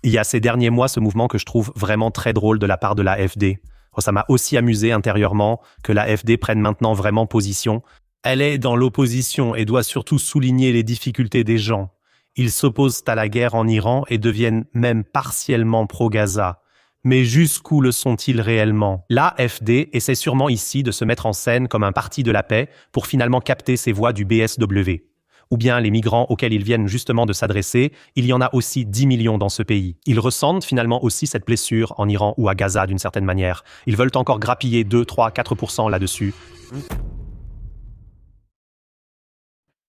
Il y a ces derniers mois ce mouvement que je trouve vraiment très drôle de la part de l'AfD. Ça m'a aussi amusé intérieurement que l'AfD prenne maintenant vraiment position. Elle est dans l'opposition et doit surtout souligner les difficultés des gens. Ils s'opposent à la guerre en Iran et deviennent même partiellement pro-Gaza. Mais jusqu'où le sont-ils réellement? L'AfD essaie sûrement ici de se mettre en scène comme un parti de la paix pour finalement capter ces voix du BSW. Ou bien les migrants auxquels ils viennent justement de s'adresser, il y en a aussi 10 millions dans ce pays. Ils ressentent finalement aussi cette blessure en Iran ou à Gaza d'une certaine manière. Ils veulent encore grappiller 2, 3, 4% là-dessus.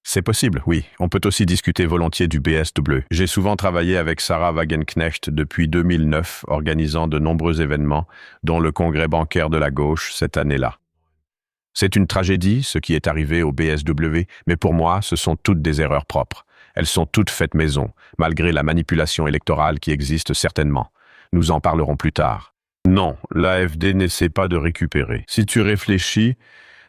C'est possible, oui. On peut aussi discuter volontiers du BSW. J'ai souvent travaillé avec Sarah Wagenknecht depuis 2009, organisant de nombreux événements, dont le congrès bancaire de la gauche cette année-là. C'est une tragédie, ce qui est arrivé au BSW, mais pour moi, ce sont toutes des erreurs propres. Elles sont toutes faites maison, malgré la manipulation électorale qui existe certainement. Nous en parlerons plus tard. Non, l'AfD n'essaie pas de récupérer. Si tu réfléchis,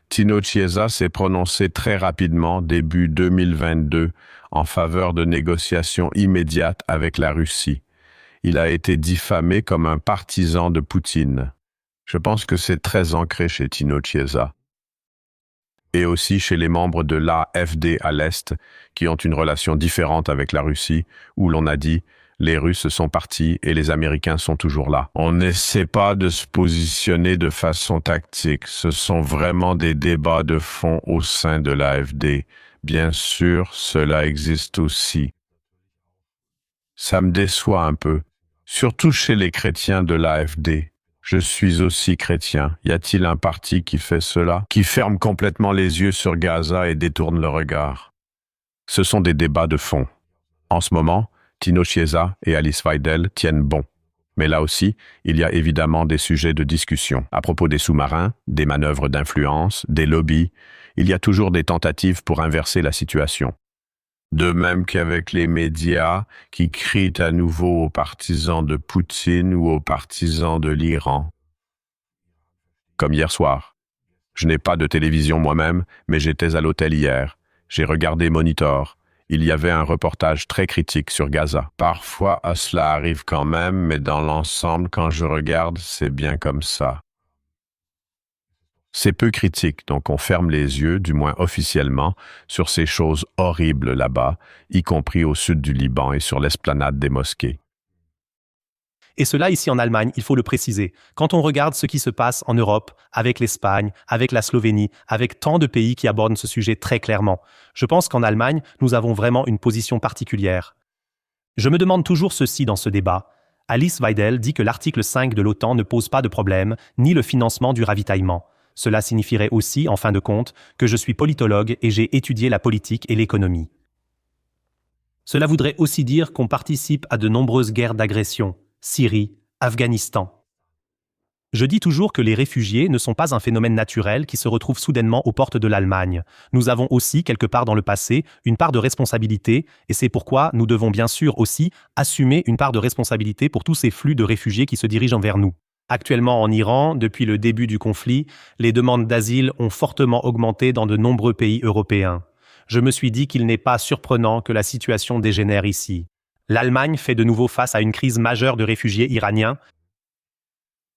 Tino Chiesa s'est prononcé très rapidement, début 2022, en faveur de négociations immédiates avec la Russie. Il a été diffamé comme un partisan de Poutine. Je pense que c'est très ancré chez Tino Chiesa. Et aussi chez les membres de l'AfD à l'Est, qui ont une relation différente avec la Russie, où l'on a dit « les Russes sont partis et les Américains sont toujours là ». On n'essaie pas de se positionner de façon tactique, ce sont vraiment des débats de fond au sein de l'AfD. Bien sûr, cela existe aussi. Ça me déçoit un peu, surtout chez les chrétiens de l'AfD. Je suis aussi chrétien. Y a-t-il un parti qui fait cela, qui ferme complètement les yeux sur Gaza et détourne le regard? Ce sont des débats de fond. En ce moment, Tino Chiesa et Alice Weidel tiennent bon. Mais là aussi, il y a évidemment des sujets de discussion. À propos des sous-marins, des manœuvres d'influence, des lobbies, il y a toujours des tentatives pour inverser la situation. De même qu'avec les médias qui crient à nouveau aux partisans de Poutine ou aux partisans de l'Iran. Comme hier soir. Je n'ai pas de télévision moi-même, mais j'étais à l'hôtel hier. J'ai regardé Monitor. Il y avait un reportage très critique sur Gaza. Parfois, cela arrive quand même, mais dans l'ensemble, quand je regarde, c'est bien comme ça. C'est peu critique, donc on ferme les yeux, du moins officiellement, sur ces choses horribles là-bas, y compris au sud du Liban et sur l'esplanade des mosquées. Et cela ici en Allemagne, il faut le préciser. Quand on regarde ce qui se passe en Europe, avec l'Espagne, avec la Slovénie, avec tant de pays qui abordent ce sujet très clairement, je pense qu'en Allemagne, nous avons vraiment une position particulière. Je me demande toujours ceci dans ce débat. Alice Weidel dit que l'article 5 de l'OTAN ne pose pas de problème, ni le financement du ravitaillement. Cela signifierait aussi, en fin de compte, que je suis politologue et j'ai étudié la politique et l'économie. Cela voudrait aussi dire qu'on participe à de nombreuses guerres d'agression, Syrie, Afghanistan. Je dis toujours que les réfugiés ne sont pas un phénomène naturel qui se retrouve soudainement aux portes de l'Allemagne. Nous avons aussi, quelque part dans le passé, une part de responsabilité, et c'est pourquoi nous devons bien sûr aussi assumer une part de responsabilité pour tous ces flux de réfugiés qui se dirigent vers nous. Actuellement en Iran, depuis le début du conflit, les demandes d'asile ont fortement augmenté dans de nombreux pays européens. Je me suis dit qu'il n'est pas surprenant que la situation dégénère ici. L'Allemagne fait de nouveau face à une crise majeure de réfugiés iraniens.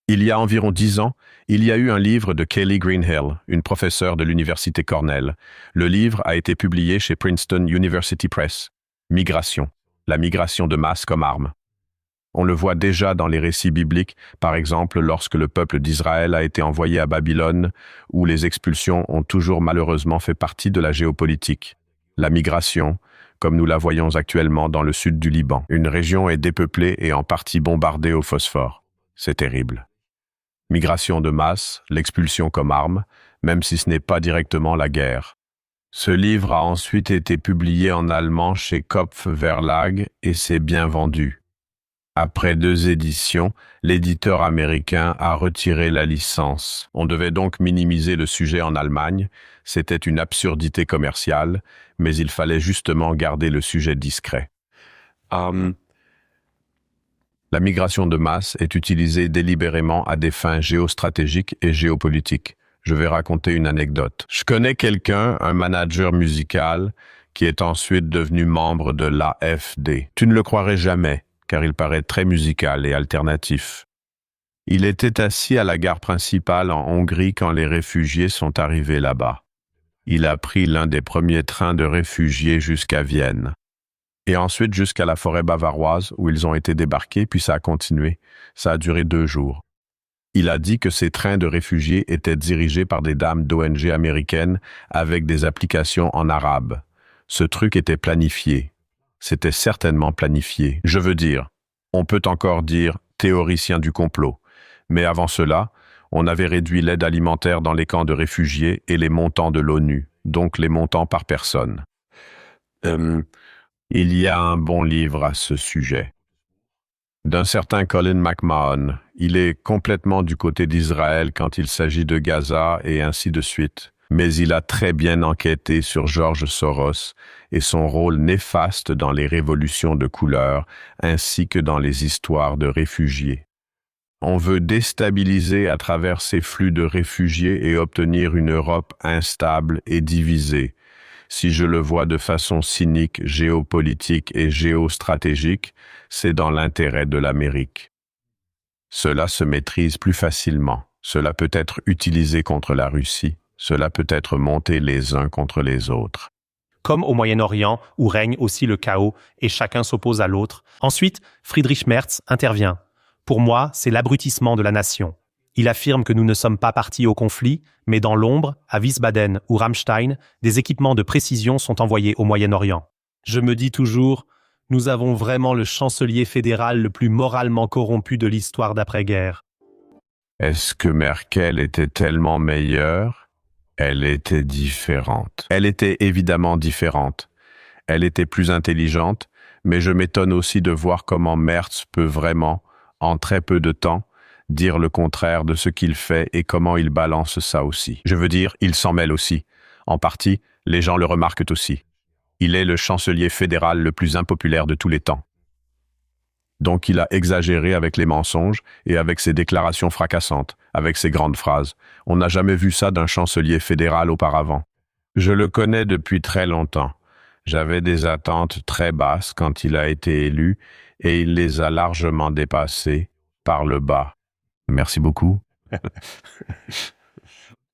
Il y a environ 10 ans, il y a eu un livre de Kelly Greenhill, une professeure de l'université Cornell. Le livre a été publié chez Princeton University Press. Migration. La migration de masse comme arme. On le voit déjà dans les récits bibliques, par exemple lorsque le peuple d'Israël a été envoyé à Babylone, où les expulsions ont toujours malheureusement fait partie de la géopolitique. La migration, comme nous la voyons actuellement dans le sud du Liban. Une région est dépeuplée et en partie bombardée au phosphore. C'est terrible. Migration de masse, l'expulsion comme arme, même si ce n'est pas directement la guerre. Ce livre a ensuite été publié en allemand chez Kopf Verlag et s'est bien vendu. Après 2 éditions, l'éditeur américain a retiré la licence. On devait donc minimiser le sujet en Allemagne. C'était une absurdité commerciale, mais il fallait justement garder le sujet discret. La migration de masse est utilisée délibérément à des fins géostratégiques et géopolitiques. Je vais raconter une anecdote. Je connais quelqu'un, un manager musical, qui est ensuite devenu membre de l'AfD. Tu ne le croirais jamais. car il paraît très musical et alternatif. Il était assis à la gare principale en Hongrie quand les réfugiés sont arrivés là-bas. Il a pris l'un des premiers trains de réfugiés jusqu'à Vienne. Et ensuite jusqu'à la forêt bavaroise où ils ont été débarqués, puis ça a continué. Ça a duré 2 jours. Il a dit que ces trains de réfugiés étaient dirigés par des dames d'ONG américaines avec des applications en arabe. Ce truc était planifié. C'était certainement planifié. Je veux dire, on peut encore dire théoricien du complot. Mais avant cela, on avait réduit l'aide alimentaire dans les camps de réfugiés et les montants de l'ONU, donc les montants par personne. Il y a un bon livre à ce sujet. D'un certain Colin McMahon. Il est complètement du côté d'Israël quand il s'agit de Gaza et ainsi de suite. Mais il a très bien enquêté sur George Soros et son rôle néfaste dans les révolutions de couleur ainsi que dans les histoires de réfugiés. On veut déstabiliser à travers ces flux de réfugiés et obtenir une Europe instable et divisée. Si je le vois de façon cynique, géopolitique et géostratégique, c'est dans l'intérêt de l'Amérique. Cela se maîtrise plus facilement. Cela peut être utilisé contre la Russie. Cela peut être monté les uns contre les autres. Comme au Moyen-Orient, où règne aussi le chaos et chacun s'oppose à l'autre. Ensuite, Friedrich Merz intervient. Pour moi, c'est l'abrutissement de la nation. Il affirme que nous ne sommes pas partis au conflit, mais dans l'ombre, à Wiesbaden ou Ramstein, des équipements de précision sont envoyés au Moyen-Orient. Je me dis toujours, nous avons vraiment le chancelier fédéral le plus moralement corrompu de l'histoire d'après-guerre. Est-ce que Merkel était tellement meilleure? Elle était différente. Elle était évidemment différente. Elle était plus intelligente, mais je m'étonne aussi de voir comment Merz peut vraiment, en très peu de temps, dire le contraire de ce qu'il fait et comment il balance ça aussi. Je veux dire, il s'en mêle aussi. En partie, les gens le remarquent aussi. Il est le chancelier fédéral le plus impopulaire de tous les temps. Donc il a exagéré avec les mensonges et avec ses déclarations fracassantes, avec ses grandes phrases. On n'a jamais vu ça d'un chancelier fédéral auparavant. Je le connais depuis très longtemps. J'avais des attentes très basses quand il a été élu et il les a largement dépassées par le bas. Merci beaucoup.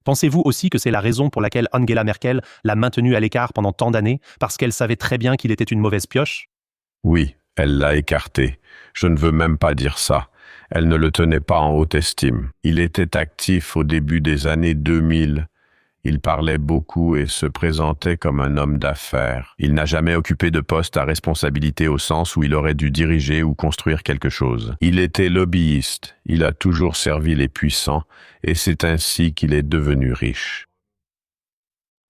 Pensez-vous aussi que c'est la raison pour laquelle Angela Merkel l'a maintenu à l'écart pendant tant d'années, parce qu'elle savait très bien qu'il était une mauvaise pioche? Oui, elle l'a écarté. Je ne veux même pas dire ça. Elle ne le tenait pas en haute estime. Il était actif au début des années 2000. Il parlait beaucoup et se présentait comme un homme d'affaires. Il n'a jamais occupé de poste à responsabilité au sens où il aurait dû diriger ou construire quelque chose. Il était lobbyiste. Il a toujours servi les puissants et c'est ainsi qu'il est devenu riche.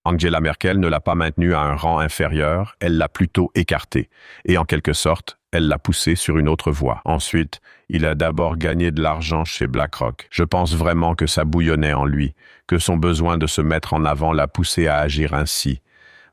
Angela Merkel ne l'a pas maintenu à un rang inférieur, elle l'a plutôt écarté. Et en quelque sorte, elle l'a poussé sur une autre voie. Ensuite, il a d'abord gagné de l'argent chez BlackRock. Je pense vraiment que ça bouillonnait en lui, que son besoin de se mettre en avant l'a poussé à agir ainsi.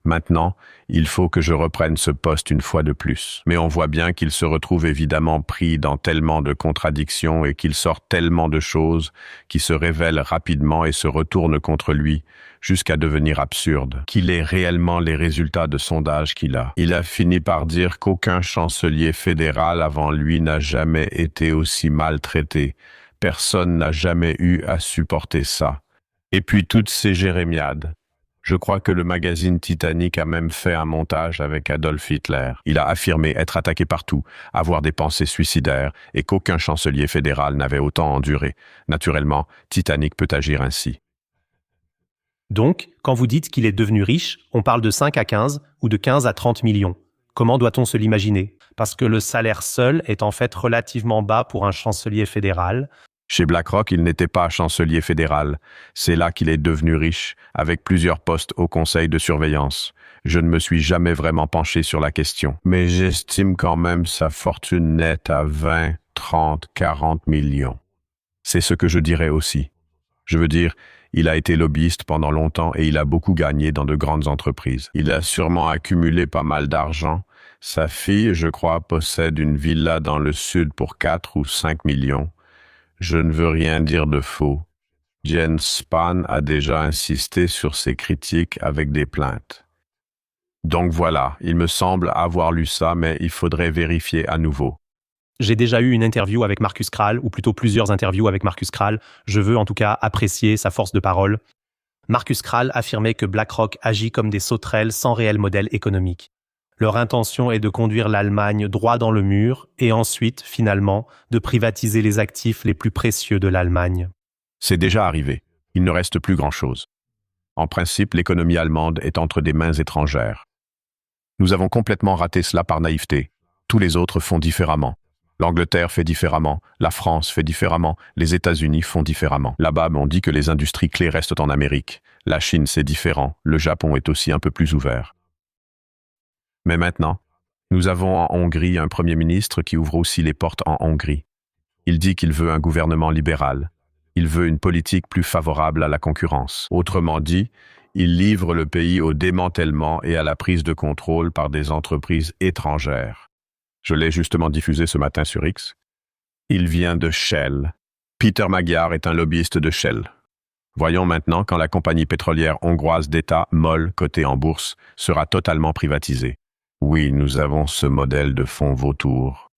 Maintenant, il faut que je reprenne ce poste une fois de plus. Mais on voit bien qu'il se retrouve évidemment pris dans tellement de contradictions et qu'il sort tellement de choses qui se révèlent rapidement et se retournent contre lui, jusqu'à devenir absurde. Qu'il ait réellement les résultats de sondage qu'il a. Il a fini par dire qu'aucun chancelier fédéral avant lui n'a jamais été aussi maltraité. Personne n'a jamais eu à supporter ça. Et puis toutes ces jérémiades. Je crois que le magazine Titanic a même fait un montage avec Adolf Hitler. Il a affirmé être attaqué partout, avoir des pensées suicidaires et qu'aucun chancelier fédéral n'avait autant enduré. Naturellement, Titanic peut agir ainsi. Donc, quand vous dites qu'il est devenu riche, on parle de 5 à 15 ou de 15 à 30 millions. Comment doit-on se l'imaginer? Parce que le salaire seul est en fait relativement bas pour un chancelier fédéral. Chez BlackRock, il n'était pas chancelier fédéral. C'est là qu'il est devenu riche, avec plusieurs postes au conseil de surveillance. Je ne me suis jamais vraiment penché sur la question. Mais j'estime quand même sa fortune nette à 20, 30, 40 millions. C'est ce que je dirais aussi. Je veux dire, il a été lobbyiste pendant longtemps et il a beaucoup gagné dans de grandes entreprises. Il a sûrement accumulé pas mal d'argent. Sa fille, je crois, possède une villa dans le sud pour 4 ou 5 millions. Je ne veux rien dire de faux. Jens Spahn a déjà insisté sur ses critiques avec des plaintes. Donc voilà, il me semble avoir lu ça, mais il faudrait vérifier à nouveau. J'ai déjà eu une interview avec Markus Krall, ou plutôt plusieurs interviews avec Markus Krall. Je veux en tout cas apprécier sa force de parole. Markus Krall affirmait que BlackRock agit comme des sauterelles sans réel modèle économique. Leur intention est de conduire l'Allemagne droit dans le mur et ensuite, finalement, de privatiser les actifs les plus précieux de l'Allemagne. C'est déjà arrivé. Il ne reste plus grand-chose. En principe, l'économie allemande est entre des mains étrangères. Nous avons complètement raté cela par naïveté. Tous les autres font différemment. L'Angleterre fait différemment, la France fait différemment, les États-Unis font différemment. Là-bas, on dit que les industries clés restent en Amérique. La Chine, c'est différent. Le Japon est aussi un peu plus ouvert. Mais maintenant, nous avons en Hongrie un Premier ministre qui ouvre aussi les portes en Hongrie. Il dit qu'il veut un gouvernement libéral. Il veut une politique plus favorable à la concurrence. Autrement dit, il livre le pays au démantèlement et à la prise de contrôle par des entreprises étrangères. Je l'ai justement diffusé ce matin sur X. Il vient de Shell. Peter Magyar est un lobbyiste de Shell. Voyons maintenant quand la compagnie pétrolière hongroise d'État, MOL, cotée en bourse, sera totalement privatisée. Oui, nous avons ce modèle de fonds vautour.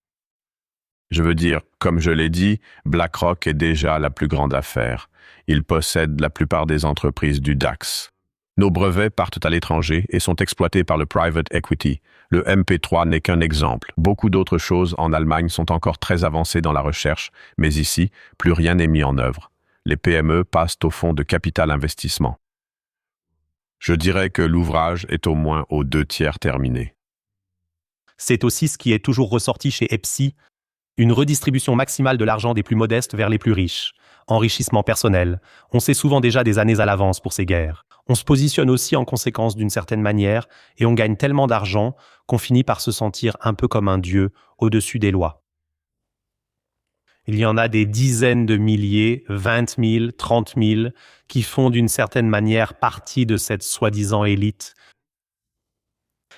Je veux dire, comme je l'ai dit, BlackRock est déjà la plus grande affaire. Il possède la plupart des entreprises du DAX. Nos brevets partent à l'étranger et sont exploités par le private equity. Le MP3 n'est qu'un exemple. Beaucoup d'autres choses en Allemagne sont encore très avancées dans la recherche, mais ici, plus rien n'est mis en œuvre. Les PME passent au fonds de capital investissement. Je dirais que l'ouvrage est au moins aux 2/3 terminé. C'est aussi ce qui est toujours ressorti chez EPSI, une redistribution maximale de l'argent des plus modestes vers les plus riches. Enrichissement personnel. On sait souvent déjà des années à l'avance pour ces guerres. On se positionne aussi en conséquence d'une certaine manière et on gagne tellement d'argent qu'on finit par se sentir un peu comme un dieu au-dessus des lois. Il y en a des dizaines de milliers, 20 000, 30 000, qui font d'une certaine manière partie de cette soi-disant élite.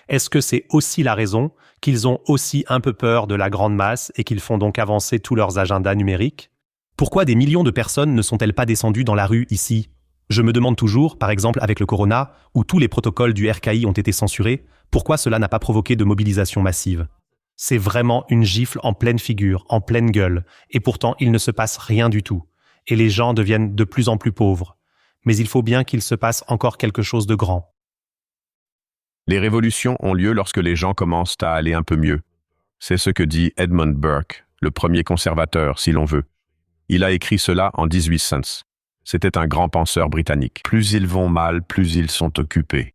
Est-ce que c'est aussi la raison qu'ils ont aussi un peu peur de la grande masse et qu'ils font donc avancer tous leurs agendas numériques? Pourquoi des millions de personnes ne sont-elles pas descendues dans la rue ici? Je me demande toujours, par exemple avec le corona, où tous les protocoles du RKI ont été censurés, pourquoi cela n'a pas provoqué de mobilisation massive? C'est vraiment une gifle en pleine figure, en pleine gueule, et pourtant il ne se passe rien du tout. Et les gens deviennent de plus en plus pauvres. Mais il faut bien qu'il se passe encore quelque chose de grand. Les révolutions ont lieu lorsque les gens commencent à aller un peu mieux. C'est ce que dit Edmund Burke, le premier conservateur, si l'on veut. Il a écrit cela en 1800. C'était un grand penseur britannique. Plus ils vont mal, plus ils sont occupés.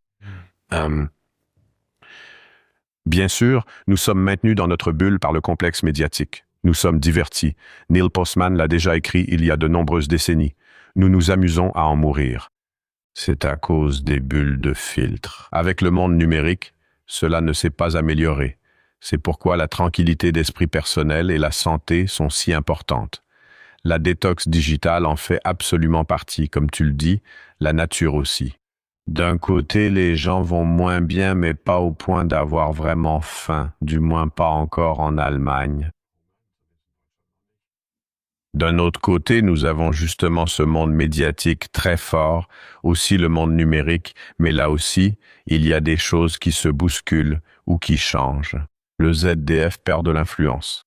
Bien sûr, nous sommes maintenus dans notre bulle par le complexe médiatique. Nous sommes divertis. Neil Postman l'a déjà écrit il y a de nombreuses décennies. Nous nous amusons à en mourir. C'est à cause des bulles de filtre. Avec le monde numérique, cela ne s'est pas amélioré. C'est pourquoi la tranquillité d'esprit personnel et la santé sont si importantes. La détox digitale en fait absolument partie, comme tu le dis, la nature aussi. D'un côté, les gens vont moins bien, mais pas au point d'avoir vraiment faim, du moins pas encore en Allemagne. D'un autre côté, nous avons justement ce monde médiatique très fort, aussi le monde numérique, mais là aussi, il y a des choses qui se bousculent ou qui changent. Le ZDF perd de l'influence.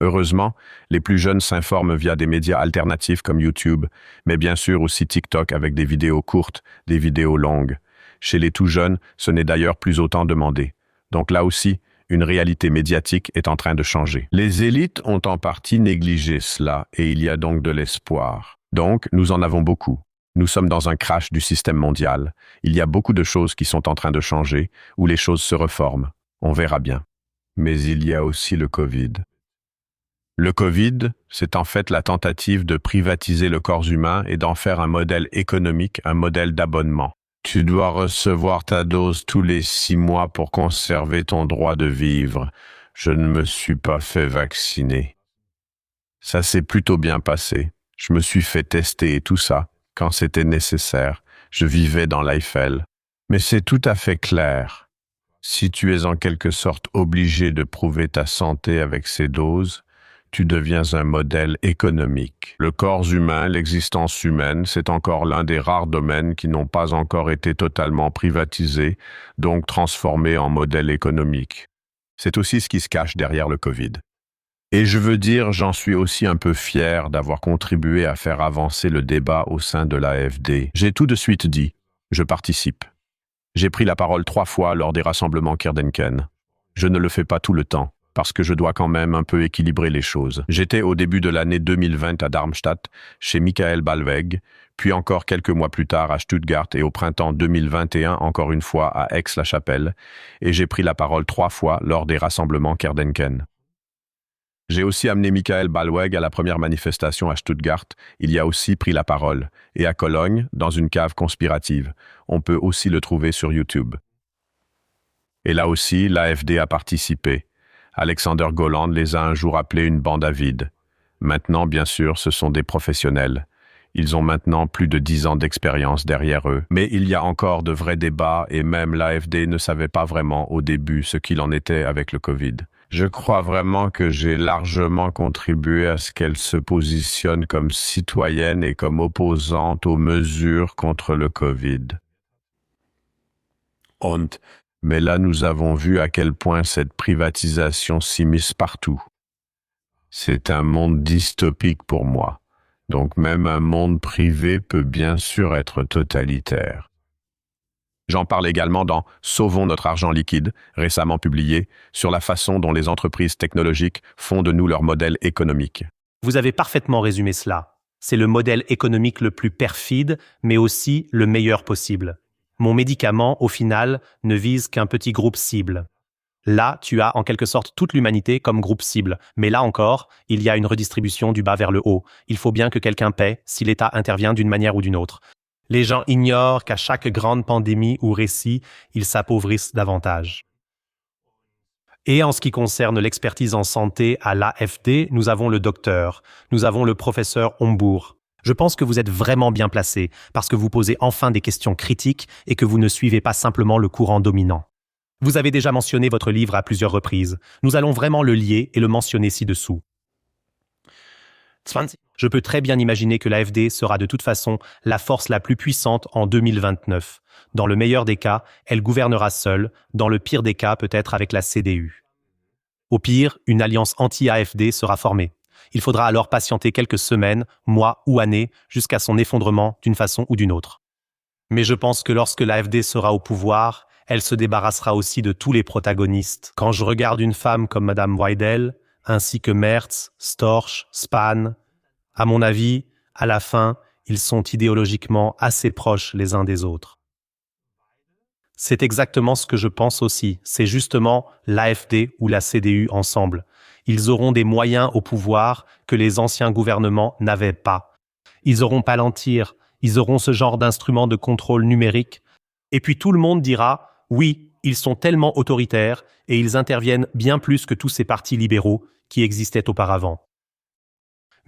Heureusement, les plus jeunes s'informent via des médias alternatifs comme YouTube, mais bien sûr aussi TikTok avec des vidéos courtes, des vidéos longues. Chez les tout jeunes, ce n'est d'ailleurs plus autant demandé. Donc là aussi, une réalité médiatique est en train de changer. Les élites ont en partie négligé cela et il y a donc de l'espoir. Donc, nous en avons beaucoup. Nous sommes dans un crash du système mondial. Il y a beaucoup de choses qui sont en train de changer, où les choses se reforment. On verra bien. Mais il y a aussi le Covid. Le Covid, c'est en fait la tentative de privatiser le corps humain et d'en faire un modèle économique, un modèle d'abonnement. Tu dois recevoir ta dose tous les 6 mois pour conserver ton droit de vivre. Je ne me suis pas fait vacciner. Ça s'est plutôt bien passé. Je me suis fait tester et tout ça, quand c'était nécessaire. Je vivais dans l'Eiffel. Mais c'est tout à fait clair. Si tu es en quelque sorte obligé de prouver ta santé avec ces doses, tu deviens un modèle économique. Le corps humain, l'existence humaine, c'est encore l'un des rares domaines qui n'ont pas encore été totalement privatisés, donc transformés en modèle économique. C'est aussi ce qui se cache derrière le Covid. Et je veux dire, j'en suis aussi un peu fier d'avoir contribué à faire avancer le débat au sein de l'AfD. J'ai tout de suite dit, je participe. J'ai pris la parole 3 fois lors des rassemblements Kirdenken. Je ne le fais pas tout le temps, parce que je dois quand même un peu équilibrer les choses. J'étais au début de l'année 2020 à Darmstadt, chez Michael Ballweg, puis encore quelques mois plus tard à Stuttgart et au printemps 2021 encore une fois à Aix-la-Chapelle, et j'ai pris la parole 3 fois lors des rassemblements Kirdenken. J'ai aussi amené Michael Ballweg à la première manifestation à Stuttgart. Il y a aussi pris la parole. Et à Cologne, dans une cave conspirative. On peut aussi le trouver sur YouTube. Et là aussi, l'AfD a participé. Alexander Goland les a un jour appelés une bande à vide. Maintenant, bien sûr, ce sont des professionnels. Ils ont maintenant plus de 10 ans d'expérience derrière eux. Mais il y a encore de vrais débats et même l'AfD ne savait pas vraiment au début ce qu'il en était avec le Covid. Je crois vraiment que j'ai largement contribué à ce qu'elle se positionne comme citoyenne et comme opposante aux mesures contre le Covid. Mais là, nous avons vu à quel point cette privatisation s'immisce partout. C'est un monde dystopique pour moi. Donc même un monde privé peut bien sûr être totalitaire. J'en parle également dans Sauvons notre argent liquide, récemment publié, sur la façon dont les entreprises technologiques font de nous leur modèle économique. Vous avez parfaitement résumé cela. C'est le modèle économique le plus perfide, mais aussi le meilleur possible. Mon médicament, au final, ne vise qu'un petit groupe cible. Là, tu as en quelque sorte toute l'humanité comme groupe cible. Mais là encore, il y a une redistribution du bas vers le haut. Il faut bien que quelqu'un paie si l'État intervient d'une manière ou d'une autre. Les gens ignorent qu'à chaque grande pandémie ou récit, ils s'appauvrissent davantage. Et en ce qui concerne l'expertise en santé à l'AfD, nous avons le docteur, nous avons le professeur Hombourg. Je pense que vous êtes vraiment bien placé parce que vous posez enfin des questions critiques et que vous ne suivez pas simplement le courant dominant. Vous avez déjà mentionné votre livre à plusieurs reprises. Nous allons vraiment le lier et le mentionner ci-dessous. Je peux très bien imaginer que l'AfD sera de toute façon la force la plus puissante en 2029. Dans le meilleur des cas, elle gouvernera seule, dans le pire des cas peut-être avec la CDU. Au pire, une alliance anti-AfD sera formée. Il faudra alors patienter quelques semaines, mois ou années jusqu'à son effondrement d'une façon ou d'une autre. Mais je pense que lorsque l'AfD sera au pouvoir, elle se débarrassera aussi de tous les protagonistes. Quand je regarde une femme comme Madame Weidel, ainsi que Merz, Storch, Spahn, à mon avis, à la fin, ils sont idéologiquement assez proches les uns des autres. C'est exactement ce que je pense aussi. C'est justement l'AfD ou la CDU ensemble. Ils auront des moyens au pouvoir que les anciens gouvernements n'avaient pas. Ils auront Palantir, ils auront ce genre d'instruments de contrôle numérique. Et puis tout le monde dira « Oui, ils sont tellement autoritaires et ils interviennent bien plus que tous ces partis libéraux qui existaient auparavant. »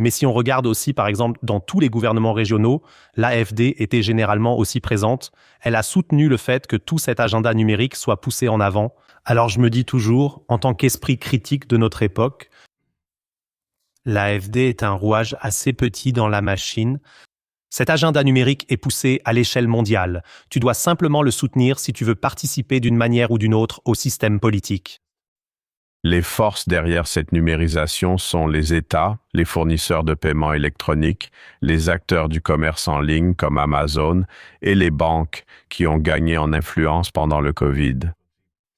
Mais si on regarde aussi, par exemple, dans tous les gouvernements régionaux, l'AfD était généralement aussi présente. Elle a soutenu le fait que tout cet agenda numérique soit poussé en avant. Alors je me dis toujours, en tant qu'esprit critique de notre époque, l'AfD est un rouage assez petit dans la machine. Cet agenda numérique est poussé à l'échelle mondiale. Tu dois simplement le soutenir si tu veux participer d'une manière ou d'une autre au système politique. Les forces derrière cette numérisation sont les États, les fournisseurs de paiement électronique, les acteurs du commerce en ligne comme Amazon et les banques qui ont gagné en influence pendant le Covid.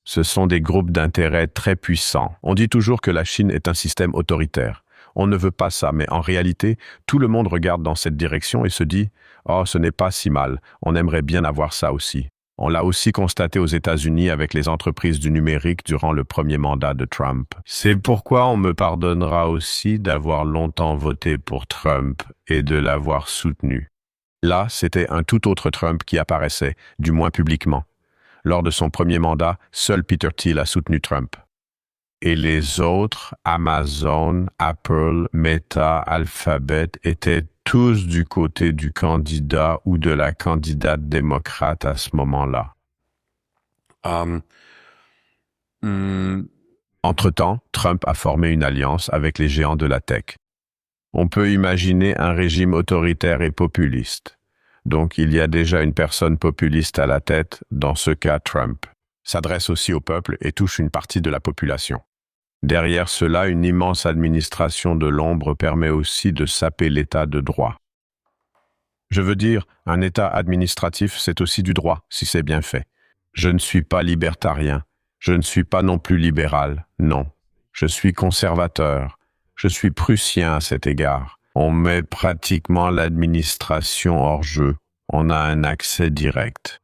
Ce sont des groupes d'intérêt très puissants. On dit toujours que la Chine est un système autoritaire. On ne veut pas ça, mais en réalité, tout le monde regarde dans cette direction et se dit « Oh, ce n'est pas si mal, on aimerait bien avoir ça aussi ». On l'a aussi constaté aux États-Unis avec les entreprises du numérique durant le premier mandat de Trump. C'est pourquoi on me pardonnera aussi d'avoir longtemps voté pour Trump et de l'avoir soutenu. Là, c'était un tout autre Trump qui apparaissait, du moins publiquement. Lors de son premier mandat, seul Peter Thiel a soutenu Trump. Et les autres, Amazon, Apple, Meta, Alphabet, étaient tous du côté du candidat ou de la candidate démocrate à ce moment-là. Entre-temps, Trump a formé une alliance avec les géants de la tech. On peut imaginer un régime autoritaire et populiste. Donc il y a déjà une personne populiste à la tête, dans ce cas Trump. S'adresse aussi au peuple et touche une partie de la population. Derrière cela, une immense administration de l'ombre permet aussi de saper l'état de droit. Je veux dire, un état administratif, c'est aussi du droit, si c'est bien fait. Je ne suis pas libertarien, je ne suis pas non plus libéral, non. Je suis conservateur, je suis prussien à cet égard. On met pratiquement l'administration hors jeu, on a un accès direct.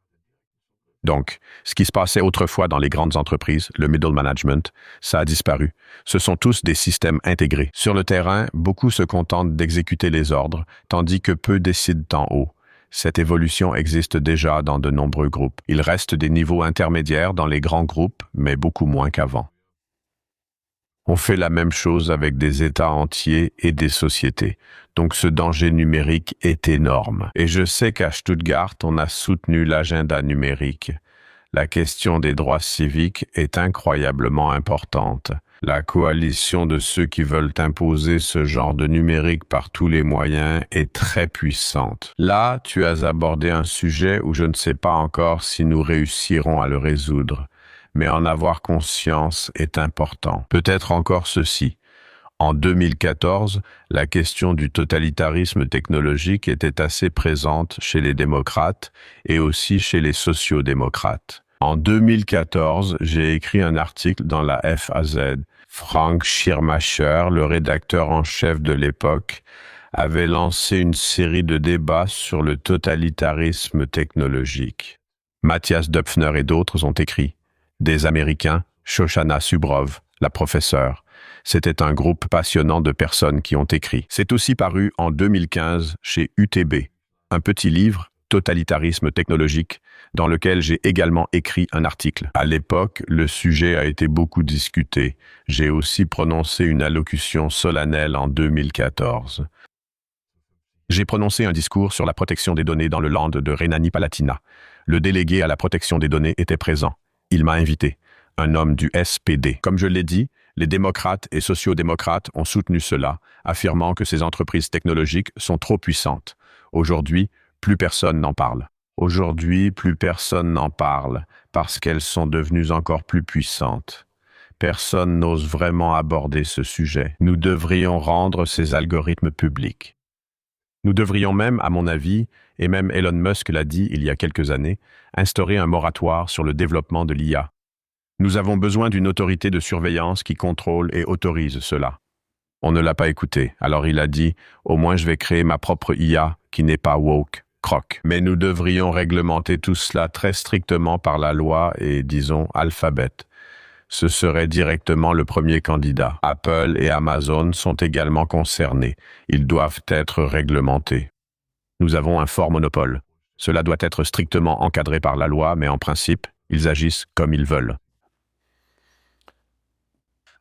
Donc, ce qui se passait autrefois dans les grandes entreprises, le middle management, ça a disparu. Ce sont tous des systèmes intégrés. Sur le terrain, beaucoup se contentent d'exécuter les ordres, tandis que peu décident en haut. Cette évolution existe déjà dans de nombreux groupes. Il reste des niveaux intermédiaires dans les grands groupes, mais beaucoup moins qu'avant. On fait la même chose avec des États entiers et des sociétés. Donc ce danger numérique est énorme. Et je sais qu'à Stuttgart, on a soutenu l'agenda numérique. La question des droits civiques est incroyablement importante. La coalition de ceux qui veulent imposer ce genre de numérique par tous les moyens est très puissante. Là, tu as abordé un sujet où je ne sais pas encore si nous réussirons à le résoudre. Mais en avoir conscience est important. Peut-être encore ceci. En 2014, la question du totalitarisme technologique était assez présente chez les démocrates et aussi chez les sociodémocrates. En 2014, j'ai écrit un article dans la FAZ. Frank Schirmacher, le rédacteur en chef de l'époque, avait lancé une série de débats sur le totalitarisme technologique. Matthias Döpfner et d'autres ont écrit. Des Américains, Shoshana Zuboff, la professeure. C'était un groupe passionnant de personnes qui ont écrit. C'est aussi paru en 2015 chez UTB, un petit livre, Totalitarisme technologique, dans lequel j'ai également écrit un article. À l'époque, le sujet a été beaucoup discuté. J'ai aussi prononcé une allocution solennelle en 2014. J'ai prononcé un discours sur la protection des données dans le land de Rhénanie-Palatinat. Le délégué à la protection des données était présent. Il m'a invité, un homme du SPD. Comme je l'ai dit, les démocrates et sociodémocrates ont soutenu cela, affirmant que ces entreprises technologiques sont trop puissantes. Aujourd'hui, plus personne n'en parle. Aujourd'hui, plus personne n'en parle, parce qu'elles sont devenues encore plus puissantes. Personne n'ose vraiment aborder ce sujet. Nous devrions rendre ces algorithmes publics. Nous devrions même, à mon avis, et même Elon Musk l'a dit il y a quelques années, instaurer un moratoire sur le développement de l'IA. Nous avons besoin d'une autorité de surveillance qui contrôle et autorise cela. On ne l'a pas écouté, alors il a dit « Au moins je vais créer ma propre IA qui n'est pas woke, croc ». Mais nous devrions réglementer tout cela très strictement par la loi et, disons, alphabet. Ce serait directement le premier candidat. Apple et Amazon sont également concernés. Ils doivent être réglementés. Nous avons un fort monopole. Cela doit être strictement encadré par la loi, mais en principe, ils agissent comme ils veulent.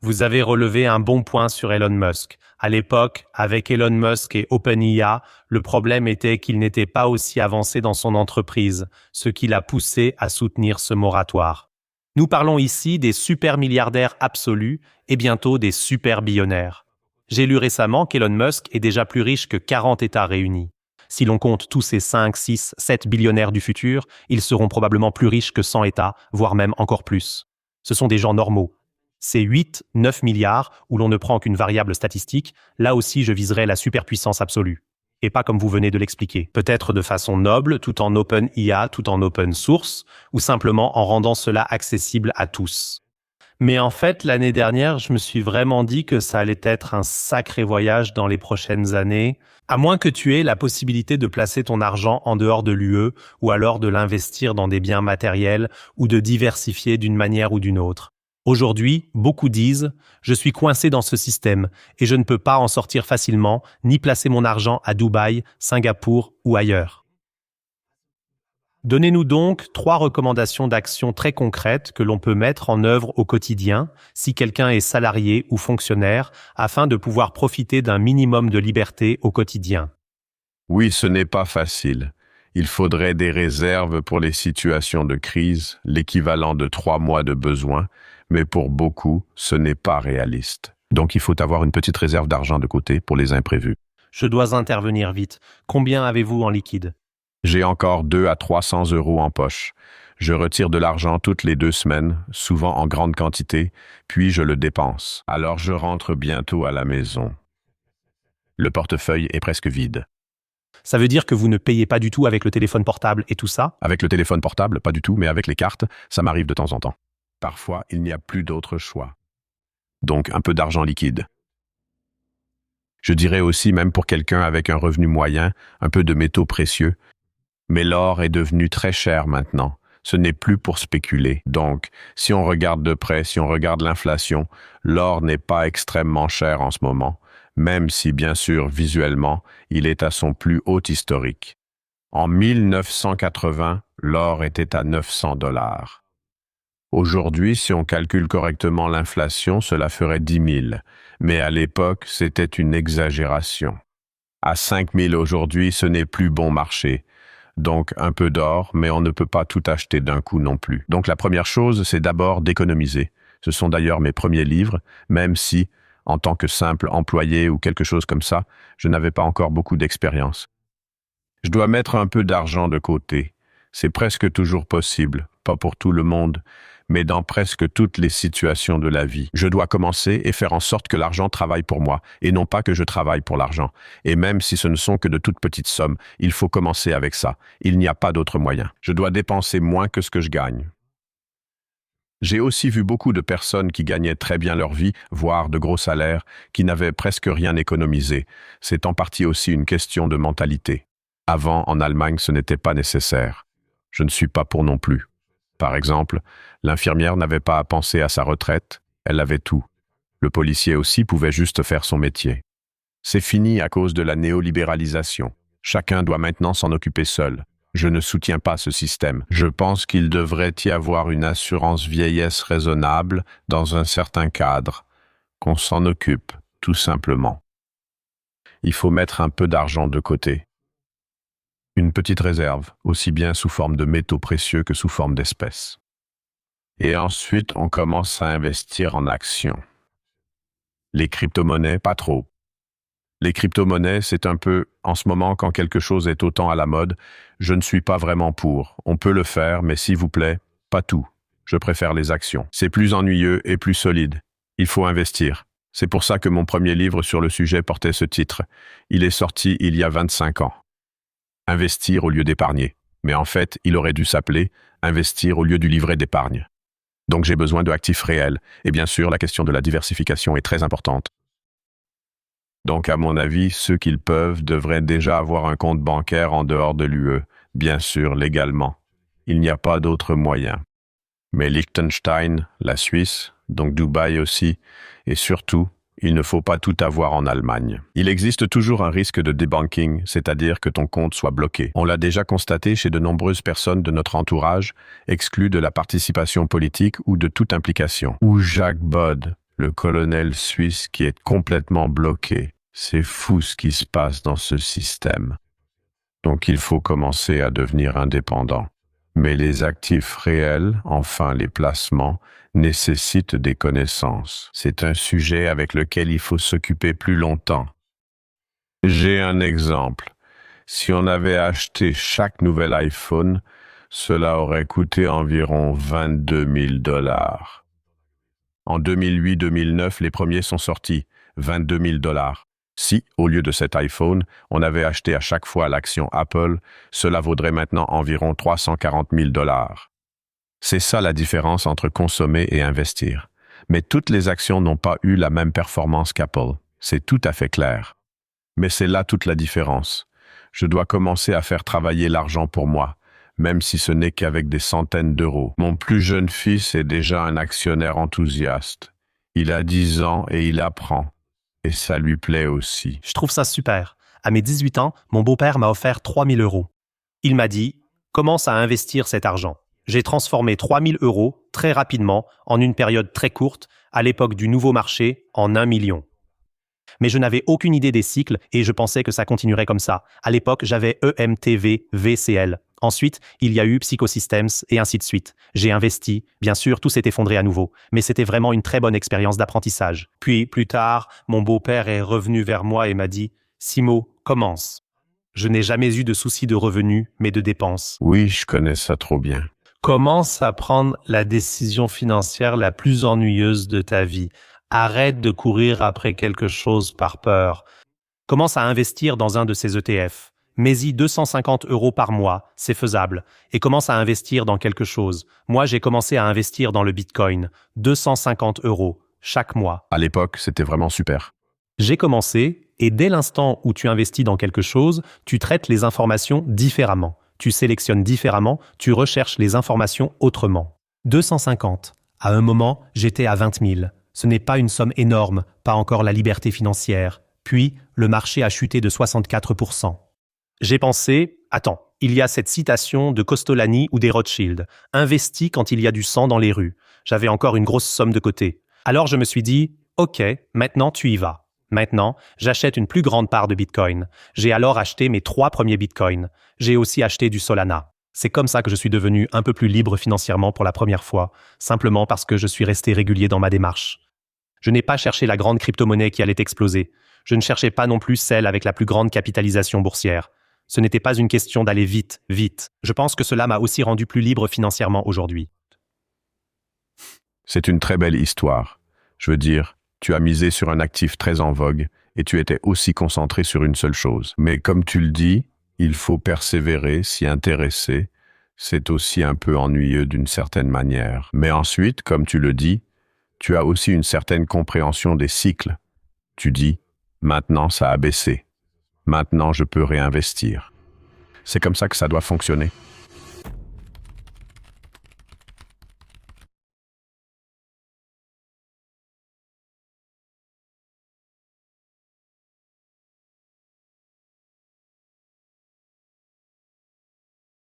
Vous avez relevé un bon point sur Elon Musk. À l'époque, avec Elon Musk et OpenIA, le problème était qu'il n'était pas aussi avancé dans son entreprise, ce qui l'a poussé à soutenir ce moratoire. Nous parlons ici des super milliardaires absolus et bientôt des super billionnaires. J'ai lu récemment qu'Elon Musk est déjà plus riche que 40 États réunis. Si l'on compte tous ces 5, 6, 7 billionnaires du futur, ils seront probablement plus riches que 100 États, voire même encore plus. Ce sont des gens normaux. Ces 8, 9 milliards, où l'on ne prend qu'une variable statistique, là aussi je viserai la superpuissance absolue. Et pas comme vous venez de l'expliquer. Peut-être de façon noble, tout en open IA, tout en open source, ou simplement en rendant cela accessible à tous. Mais en fait, l'année dernière, je me suis vraiment dit que ça allait être un sacré voyage dans les prochaines années, à moins que tu aies la possibilité de placer ton argent en dehors de l'UE, ou alors de l'investir dans des biens matériels, ou de diversifier d'une manière ou d'une autre. Aujourd'hui, beaucoup disent « Je suis coincé dans ce système et je ne peux pas en sortir facilement ni placer mon argent à Dubaï, Singapour ou ailleurs. » Donnez-nous donc 3 recommandations d'actions très concrètes que l'on peut mettre en œuvre au quotidien si quelqu'un est salarié ou fonctionnaire afin de pouvoir profiter d'un minimum de liberté au quotidien. Oui, ce n'est pas facile. Il faudrait des réserves pour les situations de crise, l'équivalent de 3 mois de besoin, mais pour beaucoup, ce n'est pas réaliste. Donc il faut avoir une petite réserve d'argent de côté pour les imprévus. Je dois intervenir vite. Combien avez-vous en liquide ? J'ai encore 200 à 300 € en poche. Je retire de l'argent toutes les 2 semaines, souvent en grande quantité, puis je le dépense. Alors je rentre bientôt à la maison. Le portefeuille est presque vide. Ça veut dire que vous ne payez pas du tout avec le téléphone portable et tout ça? Avec le téléphone portable, pas du tout, mais avec les cartes, ça m'arrive de temps en temps. Parfois, il n'y a plus d'autre choix. Donc, un peu d'argent liquide. Je dirais aussi, même pour quelqu'un avec un revenu moyen, un peu de métaux précieux. Mais l'or est devenu très cher maintenant. Ce n'est plus pour spéculer. Donc, si on regarde de près, si on regarde l'inflation, l'or n'est pas extrêmement cher en ce moment, même si, bien sûr, visuellement, il est à son plus haut historique. En 1980, l'or était à 900 $. Aujourd'hui, si on calcule correctement l'inflation, cela ferait 10 000. Mais à l'époque, c'était une exagération. À 5 000 aujourd'hui, ce n'est plus bon marché. Donc un peu d'or, mais on ne peut pas tout acheter d'un coup non plus. Donc la première chose, c'est d'abord d'économiser. Ce sont d'ailleurs mes premiers livres, même si, en tant que simple employé ou quelque chose comme ça, je n'avais pas encore beaucoup d'expérience. Je dois mettre un peu d'argent de côté. C'est presque toujours possible, pas pour tout le monde, mais dans presque toutes les situations de la vie. Je dois commencer et faire en sorte que l'argent travaille pour moi, et non pas que je travaille pour l'argent. Et même si ce ne sont que de toutes petites sommes, il faut commencer avec ça. Il n'y a pas d'autre moyen. Je dois dépenser moins que ce que je gagne. J'ai aussi vu beaucoup de personnes qui gagnaient très bien leur vie, voire de gros salaires, qui n'avaient presque rien économisé. C'est en partie aussi une question de mentalité. Avant, en Allemagne, ce n'était pas nécessaire. Je ne suis pas pour non plus. Par exemple, l'infirmière n'avait pas à penser à sa retraite, elle avait tout. Le policier aussi pouvait juste faire son métier. C'est fini à cause de la néolibéralisation. Chacun doit maintenant s'en occuper seul. Je ne soutiens pas ce système. Je pense qu'il devrait y avoir une assurance vieillesse raisonnable dans un certain cadre, qu'on s'en occupe, tout simplement. Il faut mettre un peu d'argent de côté. Une petite réserve, aussi bien sous forme de métaux précieux que sous forme d'espèces. Et ensuite, on commence à investir en actions. Les crypto-monnaies, pas trop. Les crypto-monnaies, c'est un peu, en ce moment, quand quelque chose est autant à la mode, je ne suis pas vraiment pour. On peut le faire, mais s'il vous plaît, pas tout. Je préfère les actions. C'est plus ennuyeux et plus solide. Il faut investir. C'est pour ça que mon premier livre sur le sujet portait ce titre. Il est sorti il y a 25 ans. Investir au lieu d'épargner. Mais en fait, il aurait dû s'appeler « Investir au lieu du livret d'épargne ». Donc j'ai besoin de actifs réels. Et bien sûr, la question de la diversification est très importante. Donc à mon avis, ceux qui le peuvent devraient déjà avoir un compte bancaire en dehors de l'UE, bien sûr légalement. Il n'y a pas d'autre moyen. Mais Liechtenstein, la Suisse, donc Dubaï aussi, et surtout, il ne faut pas tout avoir en Allemagne. Il existe toujours un risque de debunking, c'est-à-dire que ton compte soit bloqué. On l'a déjà constaté chez de nombreuses personnes de notre entourage, exclues de la participation politique ou de toute implication. Ou Jacques Bod, le colonel suisse qui est complètement bloqué. C'est fou ce qui se passe dans ce système. Donc il faut commencer à devenir indépendant. Mais les actifs réels, enfin les placements, nécessitent des connaissances. C'est un sujet avec lequel il faut s'occuper plus longtemps. J'ai un exemple. Si on avait acheté chaque nouvel iPhone, cela aurait coûté environ 22 000 $. En 2008-2009, les premiers sont sortis, 22 000 $. Si, au lieu de cet iPhone, on avait acheté à chaque fois l'action Apple, cela vaudrait maintenant environ 340 000 $. C'est ça la différence entre consommer et investir. Mais toutes les actions n'ont pas eu la même performance qu'Apple. C'est tout à fait clair. Mais c'est là toute la différence. Je dois commencer à faire travailler l'argent pour moi, même si ce n'est qu'avec des centaines d'euros. Mon plus jeune fils est déjà un actionnaire enthousiaste. Il a 10 ans et il apprend. Et ça lui plaît aussi. Je trouve ça super. À mes 18 ans, mon beau-père m'a offert 3 000 €. Il m'a dit « Commence à investir cet argent ». J'ai transformé 3 000 € très rapidement, en une période très courte, à l'époque du nouveau marché, en 1 million. Mais je n'avais aucune idée des cycles et je pensais que ça continuerait comme ça. À l'époque, j'avais EMTV, VCL. Ensuite, il y a eu Psychosystems et ainsi de suite. J'ai investi. Bien sûr, tout s'est effondré à nouveau. Mais c'était vraiment une très bonne expérience d'apprentissage. Puis, plus tard, mon beau-père est revenu vers moi et m'a dit « Simo, commence ». Je n'ai jamais eu de souci de revenus, mais de dépenses. Oui, je connais ça trop bien. Commence à prendre la décision financière la plus ennuyeuse de ta vie. Arrête de courir après quelque chose par peur. Commence à investir dans un de ces ETF. Mets-y 250 € par mois, c'est faisable. Et commence à investir dans quelque chose. Moi, j'ai commencé à investir dans le Bitcoin. 250 € chaque mois. À l'époque, c'était vraiment super. J'ai commencé, et dès l'instant où tu investis dans quelque chose, tu traites les informations différemment. Tu sélectionnes différemment, tu recherches les informations autrement. 250. À un moment, j'étais à 20 000. Ce n'est pas une somme énorme, pas encore la liberté financière. Puis, le marché a chuté de 64%. J'ai pensé, attends, il y a cette citation de Costolani ou des Rothschild. Investis quand il y a du sang dans les rues. J'avais encore une grosse somme de côté. Alors je me suis dit, ok, maintenant tu y vas. Maintenant, j'achète une plus grande part de Bitcoin. J'ai alors acheté mes 3 premiers Bitcoins. J'ai aussi acheté du Solana. C'est comme ça que je suis devenu un peu plus libre financièrement pour la première fois, simplement parce que je suis resté régulier dans ma démarche. Je n'ai pas cherché la grande crypto-monnaie qui allait exploser. Je ne cherchais pas non plus celle avec la plus grande capitalisation boursière. Ce n'était pas une question d'aller vite, vite. Je pense que cela m'a aussi rendu plus libre financièrement aujourd'hui. C'est une très belle histoire. Je veux dire, tu as misé sur un actif très en vogue et tu étais aussi concentré sur une seule chose. Mais comme tu le dis, il faut persévérer, s'y intéresser. C'est aussi un peu ennuyeux d'une certaine manière. Mais ensuite, comme tu le dis, tu as aussi une certaine compréhension des cycles. Tu dis, maintenant ça a baissé. Maintenant je peux réinvestir. C'est comme ça que ça doit fonctionner.